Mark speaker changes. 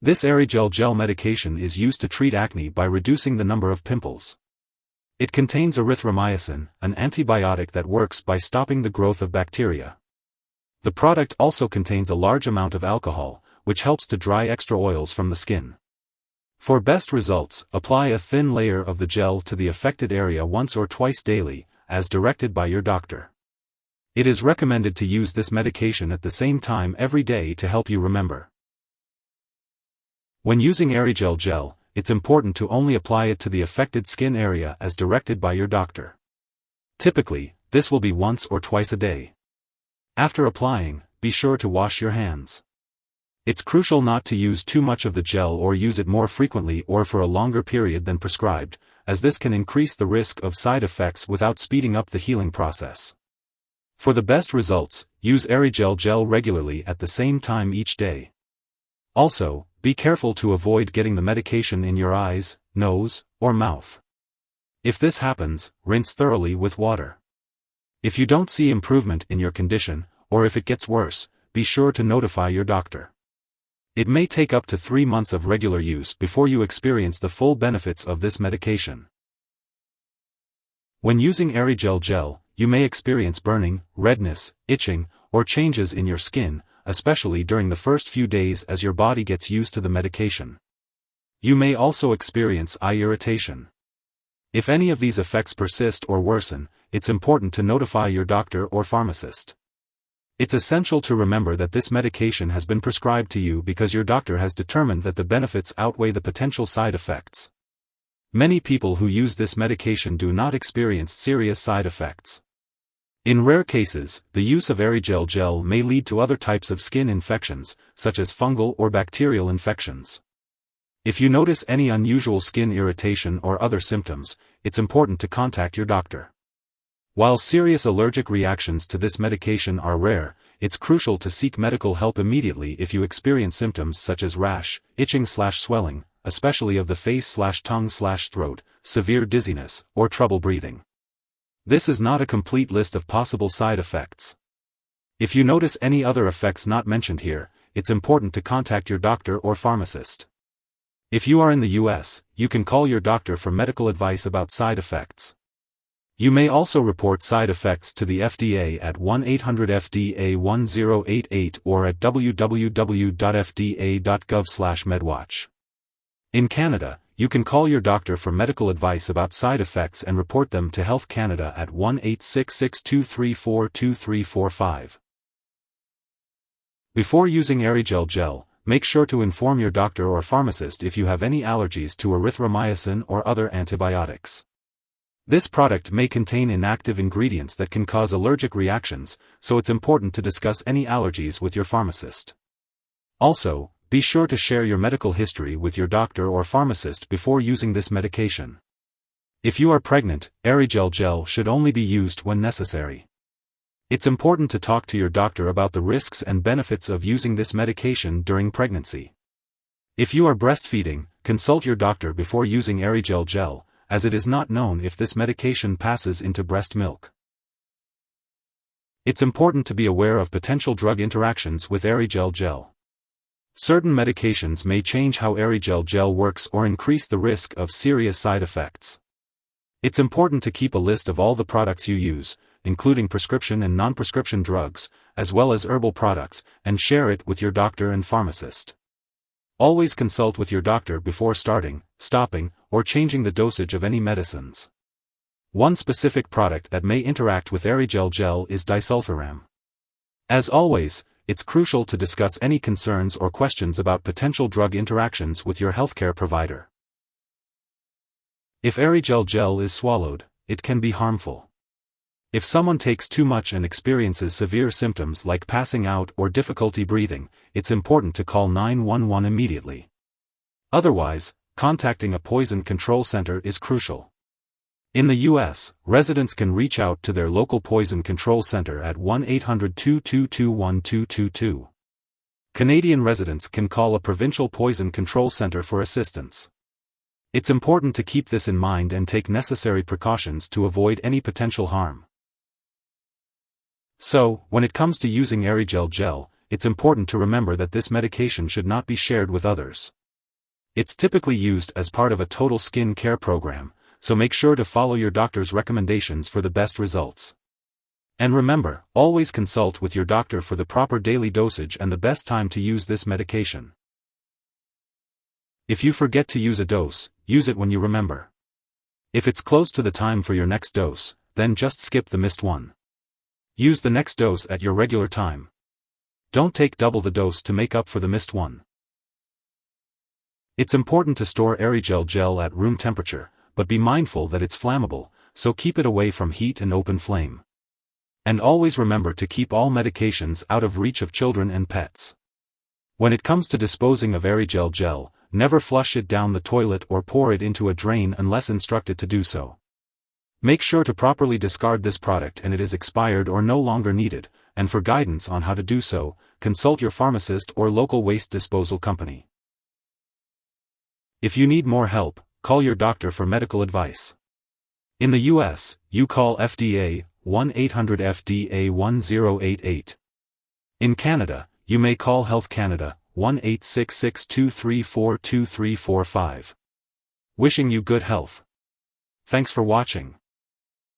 Speaker 1: This Erygel Gel medication is used to treat acne by reducing the number of pimples. It contains erythromycin, an antibiotic that works by stopping the growth of bacteria. The product also contains a large amount of alcohol, which helps to dry extra oils from the skin. For best results, apply a thin layer of the gel to the affected area once or twice daily, as directed by your doctor. It is recommended to use this medication at the same time every day to help you remember. When using Erygel Gel, it's important to only apply it to the affected skin area as directed by your doctor. Typically, this will be once or twice a day. After applying, be sure to wash your hands. It's crucial not to use too much of the gel or use it more frequently or for a longer period than prescribed, as this can increase the risk of side effects without speeding up the healing process. For the best results, use Erygel Gel regularly at the same time each day. Also, be careful to avoid getting the medication in your eyes, nose, or mouth. If this happens, rinse thoroughly with water. If you don't see improvement in your condition, or if it gets worse, be sure to notify your doctor. It may take up to 3 months of regular use before you experience the full benefits of this medication. When using Erygel Gel, you may experience burning, redness, itching, or changes in your skin, especially during the first few days as your body gets used to the medication. You may also experience eye irritation. If any of these effects persist or worsen, it's important to notify your doctor or pharmacist. It's essential to remember that this medication has been prescribed to you because your doctor has determined that the benefits outweigh the potential side effects. Many people who use this medication do not experience serious side effects. In rare cases, the use of Erygel Gel may lead to other types of skin infections, such as fungal or bacterial infections. If you notice any unusual skin irritation or other symptoms, it's important to contact your doctor. While serious allergic reactions to this medication are rare, it's crucial to seek medical help immediately if you experience symptoms such as rash, itching/swelling, especially of the face/tongue/throat, severe dizziness, or trouble breathing. This is not a complete list of possible side effects. If you notice any other effects not mentioned here, it's important to contact your doctor or pharmacist. If you are in the US, you can call your doctor for medical advice about side effects. You may also report side effects to the FDA at 1-800-FDA-1088 or at www.fda.gov/medwatch. In Canada, you can call your doctor for medical advice about side effects and report them to Health Canada at 1-866-234-2345. Before using Erygel Gel, make sure to inform your doctor or pharmacist if you have any allergies to erythromycin or other antibiotics. This product may contain inactive ingredients that can cause allergic reactions, so it's important to discuss any allergies with your pharmacist. Also, be sure to share your medical history with your doctor or pharmacist before using this medication. If you are pregnant, Erygel Gel should only be used when necessary. It's important to talk to your doctor about the risks and benefits of using this medication during pregnancy. If you are breastfeeding, consult your doctor before using Erygel Gel, as it is not known if this medication passes into breast milk. It's important to be aware of potential drug interactions with Erygel Gel. Certain medications may change how Erygel Gel works or increase the risk of serious side effects. It's important to keep a list of all the products you use, including prescription and non-prescription drugs, as well as herbal products, and share it with your doctor and pharmacist. Always consult with your doctor before starting, stopping, or changing the dosage of any medicines. One specific product that may interact with Erygel Gel is disulfiram. As always, it's crucial to discuss any concerns or questions about potential drug interactions with your healthcare provider. If Erygel Gel is swallowed, it can be harmful. If someone takes too much and experiences severe symptoms like passing out or difficulty breathing, it's important to call 911 immediately. Otherwise, contacting a poison control center is crucial. In the US, residents can reach out to their local poison control center at 1-800-222-1222. Canadian residents can call a provincial poison control center for assistance. It's important to keep this in mind and take necessary precautions to avoid any potential harm. So, when it comes to using Erygel Gel, it's important to remember that this medication should not be shared with others. It's typically used as part of a total skin care program, so make sure to follow your doctor's recommendations for the best results. And remember, always consult with your doctor for the proper daily dosage and the best time to use this medication. If you forget to use a dose, use it when you remember. If it's close to the time for your next dose, then just skip the missed one. Use the next dose at your regular time. Don't take double the dose to make up for the missed one. It's important to store Erygel gel at room temperature, but be mindful that it's flammable, so keep it away from heat and open flame. And always remember to keep all medications out of reach of children and pets. When it comes to disposing of Erygel gel, never flush it down the toilet or pour it into a drain unless instructed to do so. Make sure to properly discard this product and it is expired or no longer needed, and for guidance on how to do so, consult your pharmacist or local waste disposal company. If you need more help, call your doctor for medical advice. In the US, you call FDA 1-800-FDA-1088. In Canada, you may call Health Canada 1-866-234-2345. Wishing you good health. Thanks for watching.